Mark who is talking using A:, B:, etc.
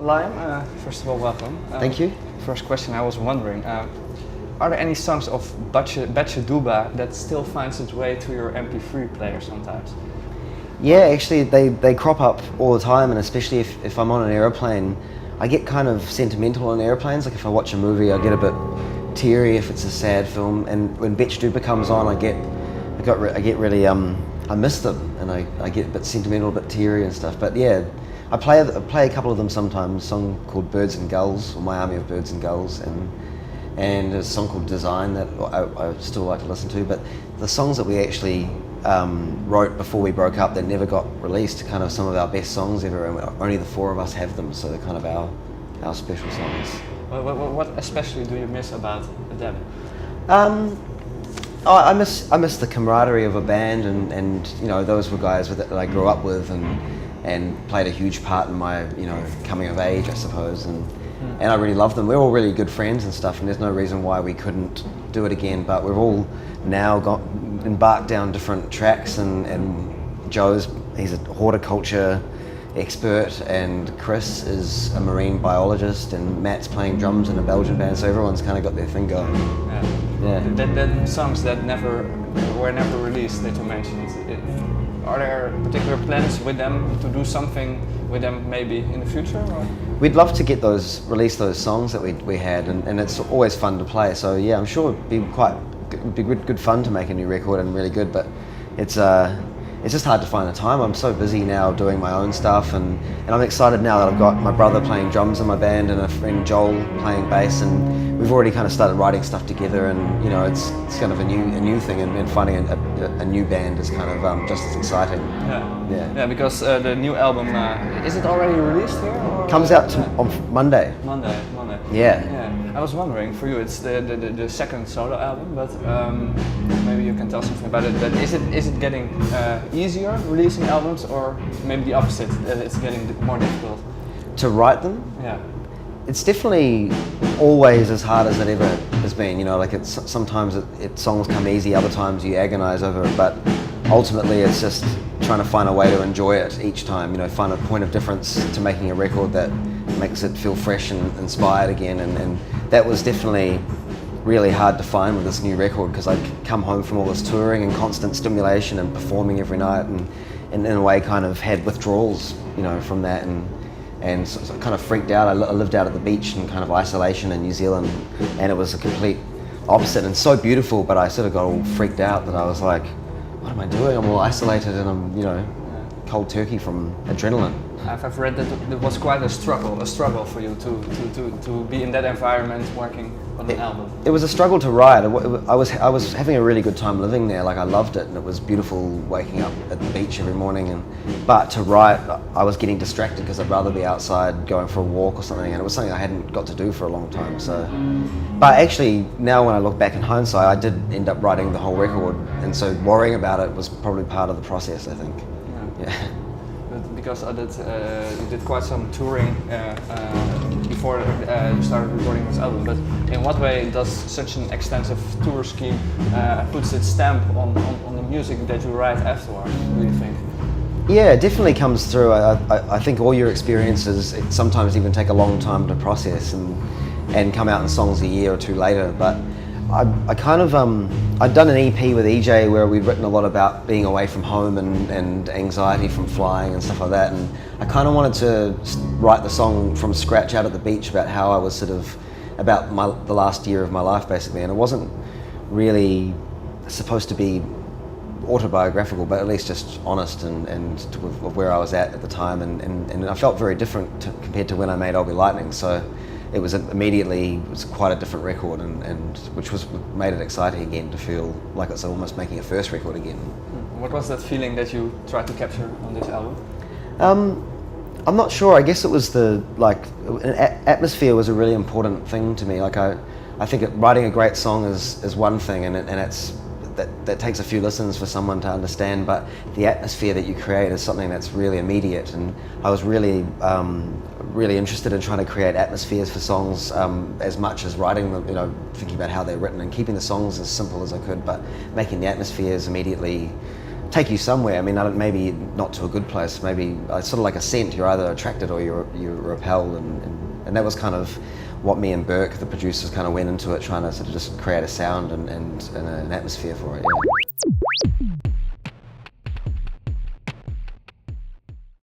A: Liam, first of all, welcome.
B: Thank you.
A: First question, I was wondering, are there any songs of Betchadupa that still finds its way to your MP3 player sometimes?
B: Yeah, actually they crop up all the time, and especially if I'm on an aeroplane, I get kind of sentimental on airplanes. Like if I watch a movie, I get a bit teary if it's a sad film, and when Betchadupa comes on, I get really I miss them, and I get a bit sentimental, a bit teary and stuff. But yeah, I play a couple of them sometimes. A song called Birds and Gulls, or My Army of Birds and Gulls, and a song called Design that I still like to listen to. But the songs that we actually wrote before we broke up that never got released, kind of some of our best songs ever, and only the four of us have them, so they're kind of our special songs.
A: What especially do you miss about them?
B: I miss the camaraderie of a band, and you know, those were guys that I grew up with and played a huge part in my, you know, coming of age, I suppose, and I really love them. We're all really good friends and stuff, and there's no reason why we couldn't do it again, but we've all now embarked down different tracks, and he's a horticulture expert, and Chris is a marine biologist, and Matt's playing drums in a Belgian band, so everyone's kind of got their thing going. Yeah.
A: Then songs that were never released that you mentioned, are there particular plans with them to do something with them maybe in the future? Or?
B: We'd love to get release those songs that we had, and it's always fun to play. So yeah, I'm sure it'd be good fun to make a new record, and really good. But it's just hard to find the time. I'm so busy now doing my own stuff, and I'm excited now that I've got my brother playing drums in my band and a friend Joel playing bass, and we've already kind of started writing stuff together, and you know, it's kind of a new thing, and finding a new band is kind of just as exciting.
A: Yeah, because the new album, is it already released here? Or?
B: Comes out on Monday.
A: Monday.
B: Yeah.
A: I was wondering, for you, it's the second solo album, but maybe you can tell something about it. But is it getting easier releasing albums, or maybe the opposite, that it's getting more difficult?
B: To write them?
A: Yeah.
B: It's definitely always as hard as it ever has been. You know, like sometimes songs come easy, other times you agonize over it, but ultimately it's just trying to find a way to enjoy it each time. You know, find a point of difference to making a record that makes it feel fresh and inspired again, and that was definitely really hard to find with this new record, because I'd come home from all this touring and constant stimulation and performing every night, and in a way kind of had withdrawals, you know, from that, and so kind of freaked out. I lived out at the beach in kind of isolation in New Zealand, and it was a complete opposite, and so beautiful, but I sort of got all freaked out that I was like, what am I doing? I'm all isolated, and I'm, you know, cold turkey from adrenaline.
A: I've read that it was quite a struggle for you to be in that environment working on an album. It
B: was a struggle to write. I was having a really good time living there. Like, I loved it, and it was beautiful waking up at the beach every morning. But to write, I was getting distracted because I'd rather be outside going for a walk or something, and it was something I hadn't got to do for a long time. So, but actually now when I look back in hindsight, I did end up writing the whole record, and so worrying about it was probably part of the process, I think. Yeah.
A: Because you did quite some touring before you started recording this album, but in what way does such an extensive tour scheme puts its stamp on the music that you write afterwards, do you think?
B: Yeah, it definitely comes through. I think all your experiences sometimes even take a long time to process and come out in songs a year or two later, but I kind of, I'd done an EP with EJ where we'd written a lot about being away from home and anxiety from flying and stuff like that, and I kind of wanted to write the song from scratch out at the beach about how I was sort of, about the last year of my life basically, and it wasn't really supposed to be autobiographical, but at least just honest and with where I was at the time, and I felt very different compared to when I made I'll Be Lightning, so it was quite a different record, and which made it exciting again to feel like it's almost making a first record again.
A: What was that feeling that you tried to capture on this album?
B: I'm not sure. I guess it was atmosphere was a really important thing to me. Like I think writing a great song is one thing, and that takes a few listens for someone to understand, but the atmosphere that you create is something that's really immediate, and I was really interested in trying to create atmospheres for songs as much as writing them, you know, thinking about how they're written and keeping the songs as simple as I could, but making the atmospheres immediately take you somewhere. I mean, maybe not to a good place. Maybe sort of like a scent. You're either attracted or you're repelled, and that was kind of what me and Burke, the producers, kind of went into it, trying to sort of just create a sound and an atmosphere for it. Yeah.